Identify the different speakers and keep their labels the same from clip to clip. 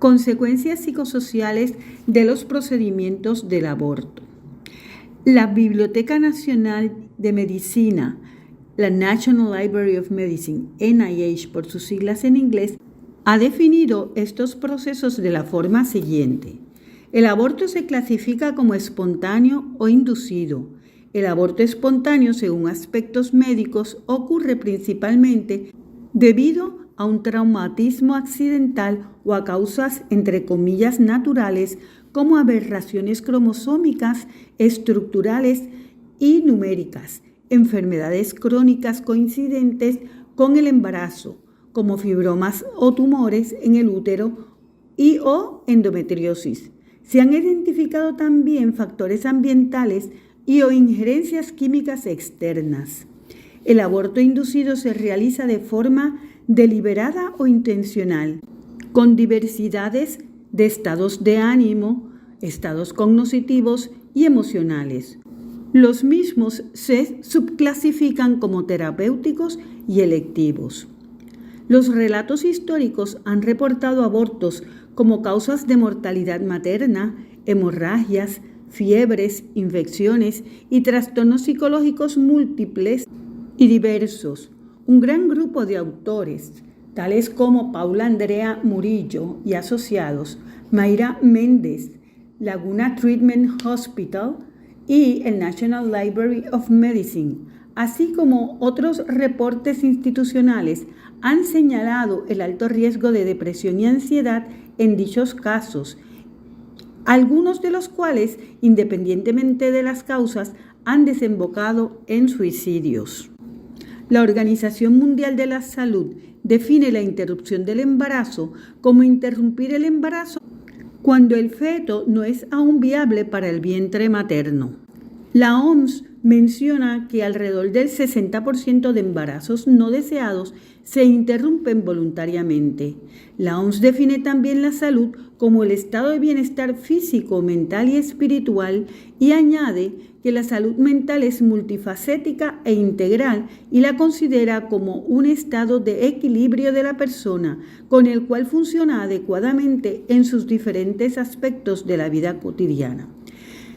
Speaker 1: Consecuencias psicosociales de los procedimientos del aborto. La Biblioteca Nacional de Medicina, la National Library of Medicine, NIH por sus siglas en inglés, ha definido estos procesos de la forma siguiente. El aborto se clasifica como espontáneo o inducido. El aborto espontáneo, según aspectos médicos, ocurre principalmente debido a un traumatismo accidental o a causas, entre comillas, naturales, como aberraciones cromosómicas, estructurales y numéricas, enfermedades crónicas coincidentes con el embarazo, como fibromas o tumores en el útero o endometriosis. Se han identificado también factores ambientales y o injerencias químicas externas. El aborto inducido se realiza de forma deliberada o intencional, con diversidades de estados de ánimo, estados cognitivos y emocionales. Los mismos se subclasifican como terapéuticos y electivos. Los relatos históricos han reportado abortos como causas de mortalidad materna, hemorragias, fiebres, infecciones y trastornos psicológicos múltiples y diversos. Un gran grupo de autores, tales como Paula Andrea Murillo y asociados, Mayra Méndez, Laguna Treatment Hospital y el National Library of Medicine, así como otros reportes institucionales, han señalado el alto riesgo de depresión y ansiedad en dichos casos, algunos de los cuales, independientemente de las causas, han desembocado en suicidios. La Organización Mundial de la Salud define la interrupción del embarazo como interrumpir el embarazo cuando el feto no es aún viable para el vientre materno. La OMS menciona que alrededor del 60% de embarazos no deseados se interrumpen voluntariamente. La OMS define también la salud como el estado de bienestar físico, mental y espiritual y añade que la salud mental es multifacética e integral y la considera como un estado de equilibrio de la persona con el cual funciona adecuadamente en sus diferentes aspectos de la vida cotidiana.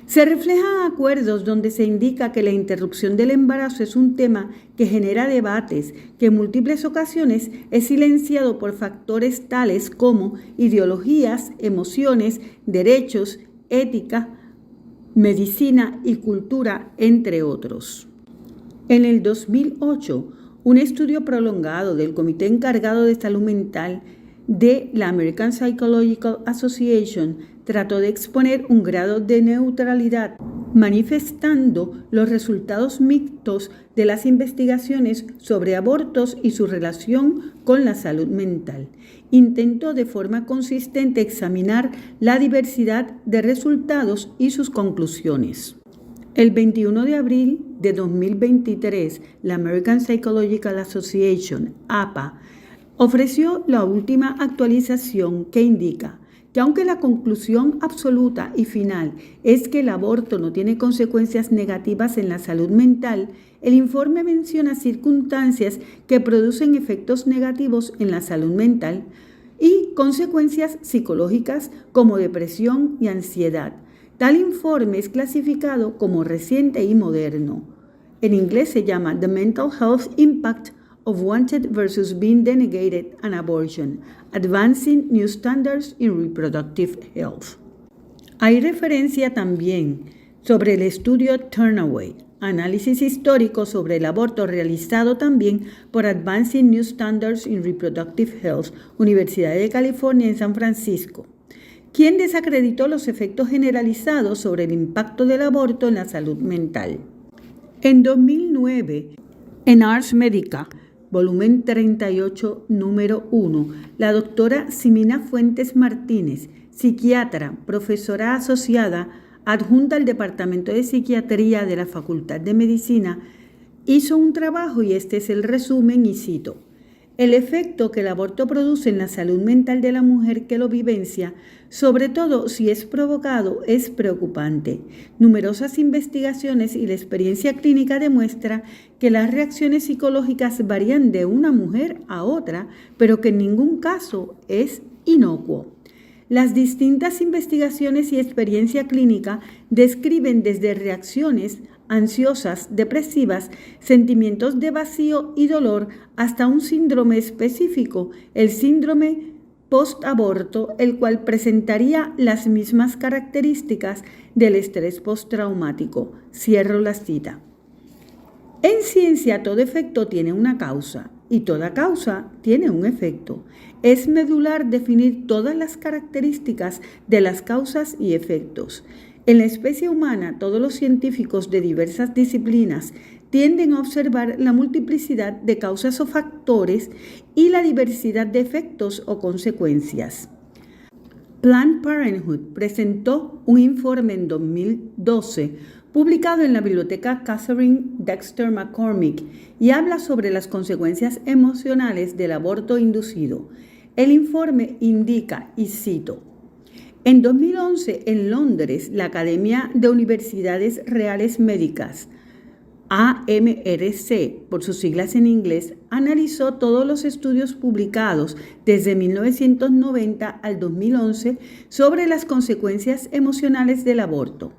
Speaker 1: Se reflejan acuerdos donde se indica que la interrupción del embarazo es un tema que genera debates, que en múltiples ocasiones es silenciado por factores tales como ideologías, emociones, derechos, ética, medicina y cultura, entre otros. En el 2008, un estudio prolongado del Comité Encargado de Salud Mental de la American Psychological Association trató de exponer un grado de neutralidad, manifestando los resultados mixtos de las investigaciones sobre abortos y su relación con la salud mental. Intentó de forma consistente examinar la diversidad de resultados y sus conclusiones. El 21 de abril de 2023, la American Psychological Association, APA, ofreció la última actualización que indica que aunque la conclusión absoluta y final es que el aborto no tiene consecuencias negativas en la salud mental, el informe menciona circunstancias que producen efectos negativos en la salud mental y consecuencias psicológicas como depresión y ansiedad. Tal informe es clasificado como reciente y moderno. En inglés se llama The Mental Health Impact of Wanted versus Being Denegated an Abortion, Advancing New Standards in Reproductive Health. Hay referencia también sobre el estudio Turnaway, análisis histórico sobre el aborto realizado también por Advancing New Standards in Reproductive Health, Universidad de California en San Francisco, quien desacreditó los efectos generalizados sobre el impacto del aborto en la salud mental. En 2009, en Ars Medica, volumen 38, número 1, la doctora Ximena Fuentes Martínez, psiquiatra, profesora asociada, adjunta al Departamento de Psiquiatría de la Facultad de Medicina, hizo un trabajo y este es el resumen y cito: el efecto que el aborto produce en la salud mental de la mujer que lo vivencia, sobre todo si es provocado, es preocupante. Numerosas investigaciones y la experiencia clínica demuestra que las reacciones psicológicas varían de una mujer a otra, pero que en ningún caso es inocuo. Las distintas investigaciones y experiencia clínica describen desde reacciones ansiosas, depresivas, sentimientos de vacío y dolor, hasta un síndrome específico, el síndrome post-aborto, el cual presentaría las mismas características del estrés postraumático. Cierro la cita. En ciencia, todo efecto tiene una causa y toda causa tiene un efecto. Es medular definir todas las características de las causas y efectos. En la especie humana, todos los científicos de diversas disciplinas tienden a observar la multiplicidad de causas o factores y la diversidad de efectos o consecuencias. Planned Parenthood presentó un informe en 2012 publicado en la biblioteca Catherine Dexter McCormick y habla sobre las consecuencias emocionales del aborto inducido. El informe indica, y cito, en 2011 en Londres, la Academia de Universidades Reales Médicas, AMRC, por sus siglas en inglés, analizó todos los estudios publicados desde 1990 al 2011 sobre las consecuencias emocionales del aborto.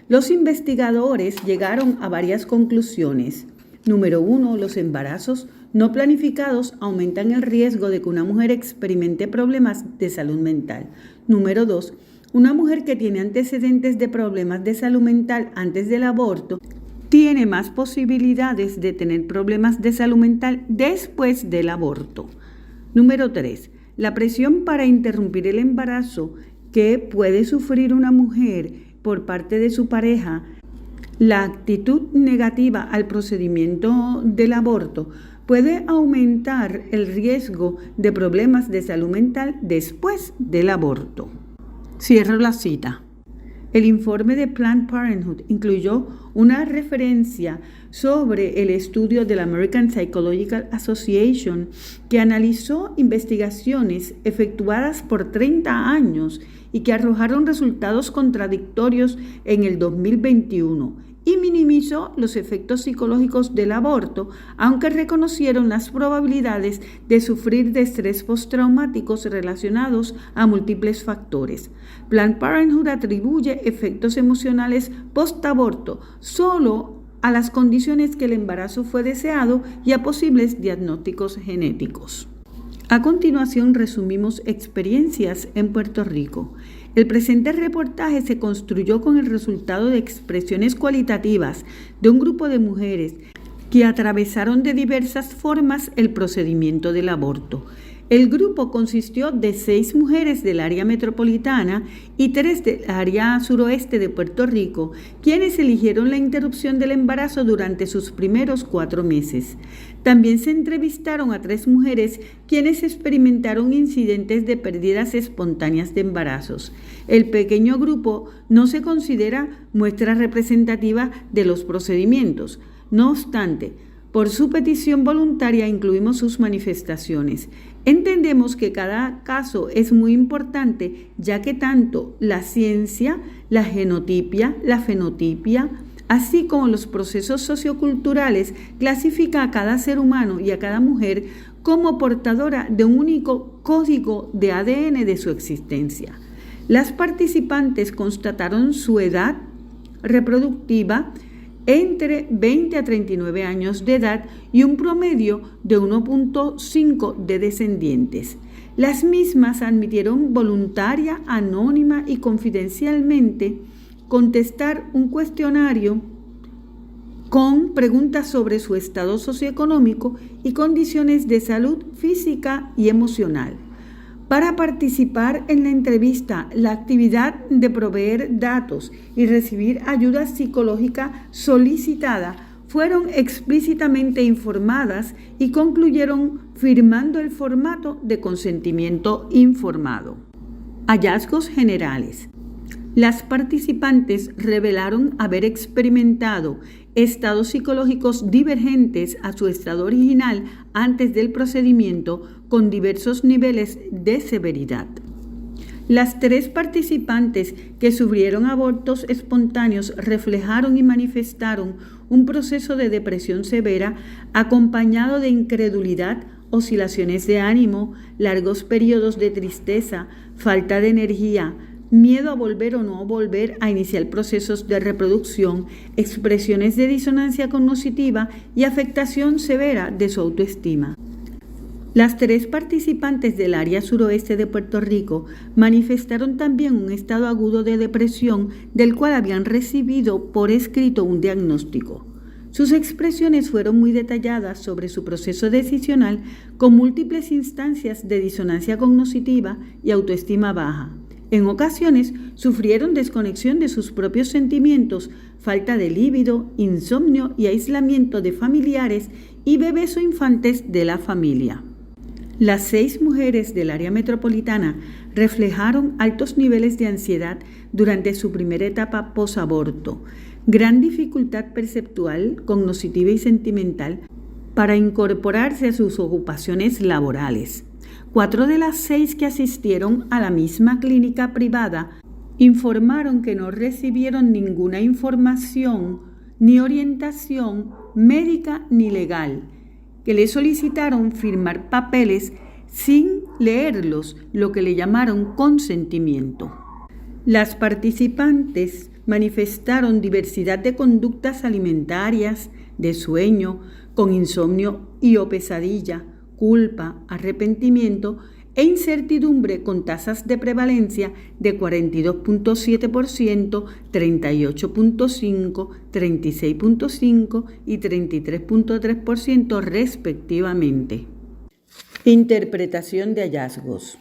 Speaker 1: Los investigadores llegaron a varias conclusiones. Número 1, los embarazos no planificados aumentan el riesgo de que una mujer experimente problemas de salud mental. Número 2, una mujer que tiene antecedentes de problemas de salud mental antes del aborto tiene más posibilidades de tener problemas de salud mental después del aborto. Número 3, la presión para interrumpir el embarazo que puede sufrir una mujer por parte de su pareja, la actitud negativa al procedimiento del aborto puede aumentar el riesgo de problemas de salud mental después del aborto. Cierro la cita. El informe de Planned Parenthood incluyó una referencia sobre el estudio de la American Psychological Association que analizó investigaciones efectuadas por 30 años y que arrojaron resultados contradictorios en el 2021 y minimizó los efectos psicológicos del aborto, aunque reconocieron las probabilidades de sufrir de estrés postraumáticos relacionados a múltiples factores. Planned Parenthood atribuye efectos emocionales post-aborto solo a las condiciones que el embarazo fue deseado y a posibles diagnósticos genéticos. A continuación resumimos experiencias en Puerto Rico. El presente reportaje se construyó con el resultado de expresiones cualitativas de un grupo de mujeres que atravesaron de diversas formas el procedimiento del aborto. El grupo consistió de 6 mujeres del área metropolitana y 3 del área suroeste de Puerto Rico, quienes eligieron la interrupción del embarazo durante sus primeros 4 meses. También se entrevistaron a 3 mujeres quienes experimentaron incidentes de pérdidas espontáneas de embarazos. El pequeño grupo no se considera muestra representativa de los procedimientos. No obstante, por su petición voluntaria incluimos sus manifestaciones. Entendemos que cada caso es muy importante, ya que tanto la ciencia, la genotipia, la fenotipia, así como los procesos socioculturales, clasifica a cada ser humano y a cada mujer como portadora de un único código de ADN de su existencia. Las participantes constataron su edad reproductiva entre 20 a 39 años de edad y un promedio de 1.5 de descendientes. Las mismas admitieron voluntaria, anónima y confidencialmente contestar un cuestionario con preguntas sobre su estado socioeconómico y condiciones de salud física y emocional. Para participar en la entrevista, la actividad de proveer datos y recibir ayuda psicológica solicitada fueron explícitamente informadas y concluyeron firmando el formato de consentimiento informado. Hallazgos generales. Las participantes revelaron haber experimentado estados psicológicos divergentes a su estado original antes del procedimiento, con diversos niveles de severidad. Las 3 participantes que sufrieron abortos espontáneos reflejaron y manifestaron un proceso de depresión severa acompañado de incredulidad, oscilaciones de ánimo, largos periodos de tristeza, falta de energía, miedo a volver o no volver a iniciar procesos de reproducción, expresiones de disonancia cognitiva y afectación severa de su autoestima. Las 3 participantes del área suroeste de Puerto Rico manifestaron también un estado agudo de depresión del cual habían recibido por escrito un diagnóstico. Sus expresiones fueron muy detalladas sobre su proceso decisional con múltiples instancias de disonancia cognitiva y autoestima baja. En ocasiones sufrieron desconexión de sus propios sentimientos, falta de líbido, insomnio y aislamiento de familiares y bebés o infantes de la familia. Las 6 mujeres del área metropolitana reflejaron altos niveles de ansiedad durante su primera etapa posaborto, gran dificultad perceptual, cognitiva y sentimental para incorporarse a sus ocupaciones laborales. 4 de las 6 que asistieron a la misma clínica privada informaron que no recibieron ninguna información ni orientación médica ni legal, que le solicitaron firmar papeles sin leerlos, lo que le llamaron consentimiento. Las participantes manifestaron diversidad de conductas alimentarias, de sueño, con insomnio y o pesadilla, culpa, arrepentimiento e incertidumbre con tasas de prevalencia de 42.7%, 38.5%, 36.5% y 33.3% respectivamente. Interpretación de hallazgos.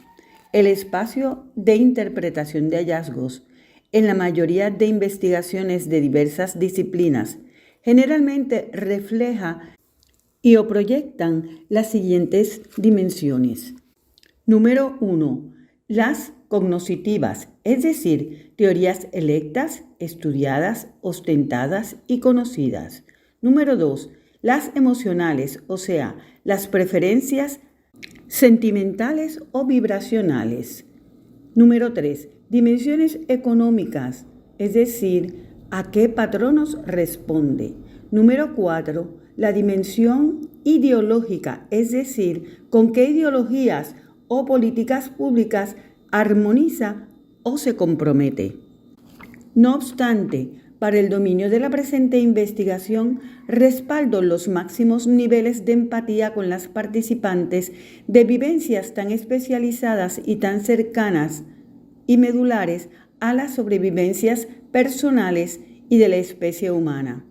Speaker 1: El espacio de interpretación de hallazgos en la mayoría de investigaciones de diversas disciplinas generalmente refleja y o proyectan las siguientes dimensiones. Número 1. Las cognoscitivas, es decir, teorías electas, estudiadas, ostentadas y conocidas. Número 2. Las emocionales, o sea, las preferencias sentimentales o vibracionales. Número 3. Dimensiones económicas, es decir, a qué patronos responde. Número 4. La dimensión ideológica, es decir, con qué ideologías o políticas públicas armoniza o se compromete. No obstante, para el dominio de la presente investigación, respaldo los máximos niveles de empatía con las participantes de vivencias tan especializadas y tan cercanas y medulares a las sobrevivencias personales y de la especie humana.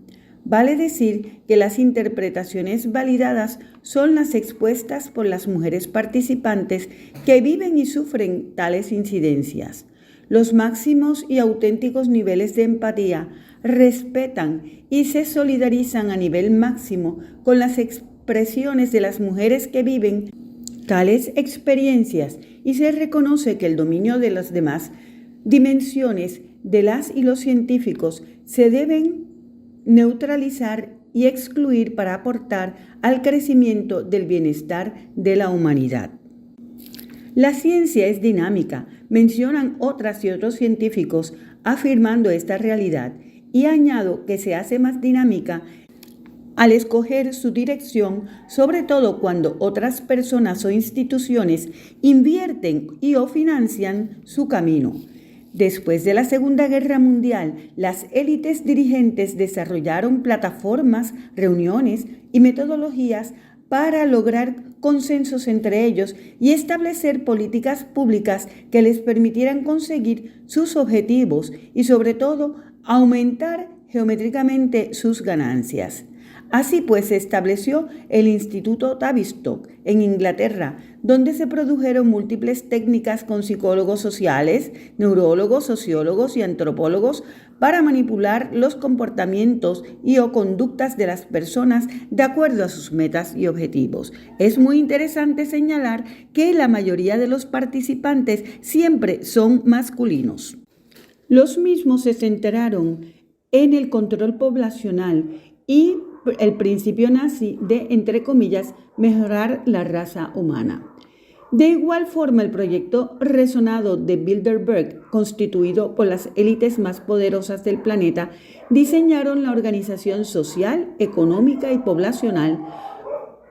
Speaker 1: Vale decir que las interpretaciones validadas son las expuestas por las mujeres participantes que viven y sufren tales incidencias. Los máximos y auténticos niveles de empatía respetan y se solidarizan a nivel máximo con las expresiones de las mujeres que viven tales experiencias y se reconoce que el dominio de las demás dimensiones de las y los científicos se deben neutralizar y excluir para aportar al crecimiento del bienestar de la humanidad. La ciencia es dinámica, mencionan otras y otros científicos afirmando esta realidad, y añado que se hace más dinámica al escoger su dirección, sobre todo cuando otras personas o instituciones invierten y o financian su camino. Después de la Segunda Guerra Mundial, las élites dirigentes desarrollaron plataformas, reuniones y metodologías para lograr consensos entre ellos y establecer políticas públicas que les permitieran conseguir sus objetivos y, sobre todo, aumentar geométricamente sus ganancias. Así pues, se estableció el Instituto Tavistock en Inglaterra, donde se produjeron múltiples técnicas con psicólogos sociales, neurólogos, sociólogos y antropólogos para manipular los comportamientos y o conductas de las personas de acuerdo a sus metas y objetivos. Es muy interesante señalar que la mayoría de los participantes siempre son masculinos. Los mismos se centraron en el control poblacional y el principio nazi de, entre comillas, mejorar la raza humana. De igual forma, el proyecto resonado de Bilderberg, constituido por las élites más poderosas del planeta, diseñaron la organización social, económica y poblacional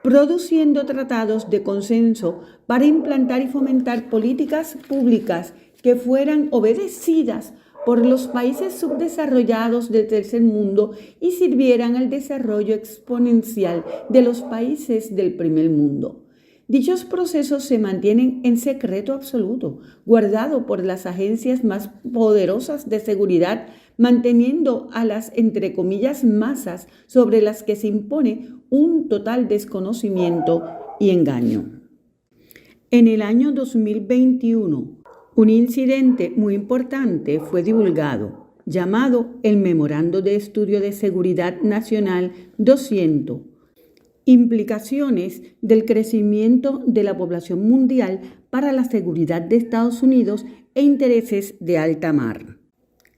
Speaker 1: produciendo tratados de consenso para implantar y fomentar políticas públicas que fueran obedecidas por los países subdesarrollados del tercer mundo y sirvieran al desarrollo exponencial de los países del primer mundo. Dichos procesos se mantienen en secreto absoluto, guardado por las agencias más poderosas de seguridad, manteniendo a las, entre comillas, masas sobre las que se impone un total desconocimiento y engaño. En el año 2021, un incidente muy importante fue divulgado, llamado el Memorando de Estudio de Seguridad Nacional 200, implicaciones del crecimiento de la población mundial para la seguridad de Estados Unidos e intereses de alta mar.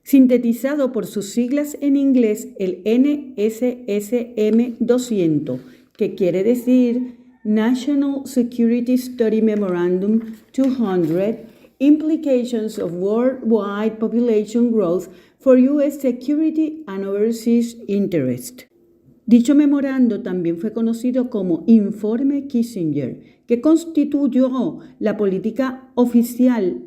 Speaker 1: Sintetizado por sus siglas en inglés, el NSSM 200, que quiere decir National Security Study Memorandum 200, Implications of Worldwide Population Growth for U.S. Security and Overseas Interest. Dicho memorando también fue conocido como Informe Kissinger, que constituyó la política oficial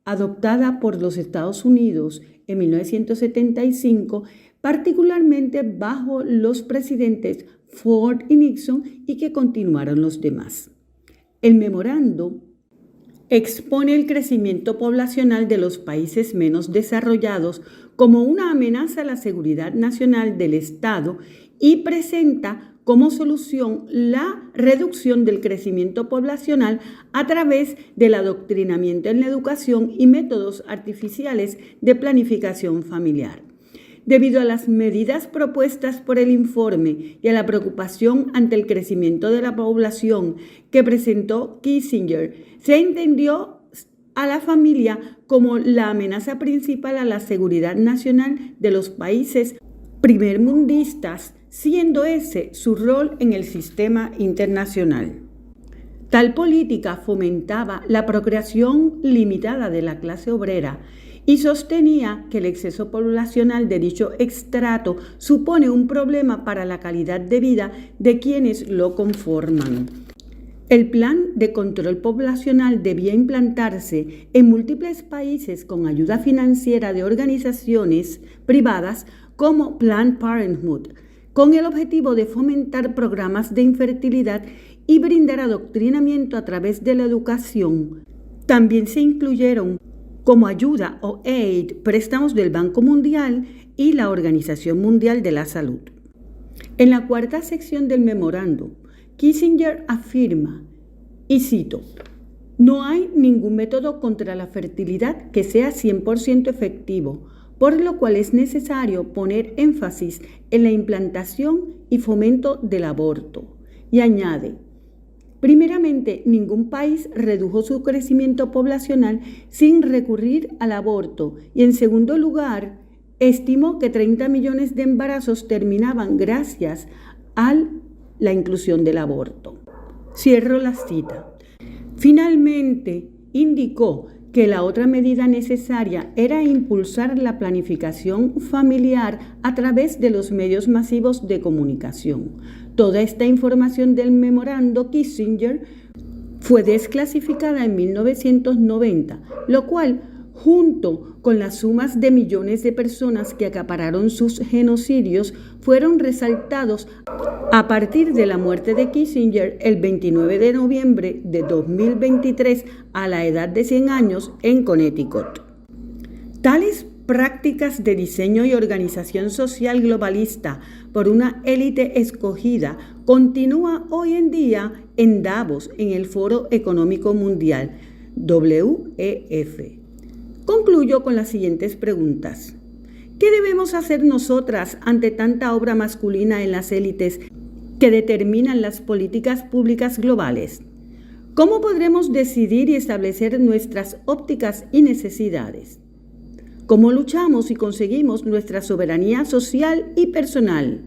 Speaker 1: adoptada por los Estados Unidos en 1975, particularmente bajo los presidentes Ford y Nixon, y que continuaron los demás. El memorando expone el crecimiento poblacional de los países menos desarrollados como una amenaza a la seguridad nacional del Estado y presenta como solución la reducción del crecimiento poblacional a través del adoctrinamiento en la educación y métodos artificiales de planificación familiar. Debido a las medidas propuestas por el informe y a la preocupación ante el crecimiento de la población que presentó Kissinger, se entendió a la familia como la amenaza principal a la seguridad nacional de los países primermundistas, siendo ese su rol en el sistema internacional. Tal política fomentaba la procreación limitada de la clase obrera y sostenía que el exceso poblacional de dicho estrato supone un problema para la calidad de vida de quienes lo conforman. El plan de control poblacional debía implantarse en múltiples países con ayuda financiera de organizaciones privadas como Planned Parenthood, con el objetivo de fomentar programas de infertilidad y brindar adoctrinamiento a través de la educación. También se incluyeron como ayuda o aid préstamos del Banco Mundial y la Organización Mundial de la Salud. En la cuarta sección del memorando, Kissinger afirma, y cito, «No hay ningún método contra la fertilidad que sea 100% efectivo, por lo cual es necesario poner énfasis en la implantación y fomento del aborto». Y añade, primeramente, ningún país redujo su crecimiento poblacional sin recurrir al aborto y, en segundo lugar, estimó que 30 millones de embarazos terminaban gracias a la inclusión del aborto. Cierro la cita. Finalmente, indicó que la otra medida necesaria era impulsar la planificación familiar a través de los medios masivos de comunicación. Toda esta información del memorando Kissinger fue desclasificada en 1990, lo cual, junto con las sumas de millones de personas que acapararon sus genocidios, fueron resaltados a partir de la muerte de Kissinger el 29 de noviembre de 2023 a la edad de 100 años en Connecticut. Tales prácticas de diseño y organización social globalista por una élite escogida continúa hoy en día en Davos, en el Foro Económico Mundial, WEF. Concluyo con las siguientes preguntas. ¿Qué debemos hacer nosotras ante tanta obra masculina en las élites que determinan las políticas públicas globales? ¿Cómo podremos decidir y establecer nuestras ópticas y necesidades? ¿Cómo luchamos y conseguimos nuestra soberanía social y personal?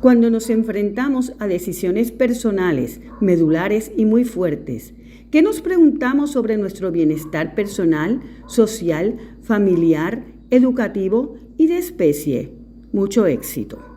Speaker 1: Cuando nos enfrentamos a decisiones personales, medulares y muy fuertes, ¿qué nos preguntamos sobre nuestro bienestar personal, social, familiar, educativo y de especie? Mucho éxito.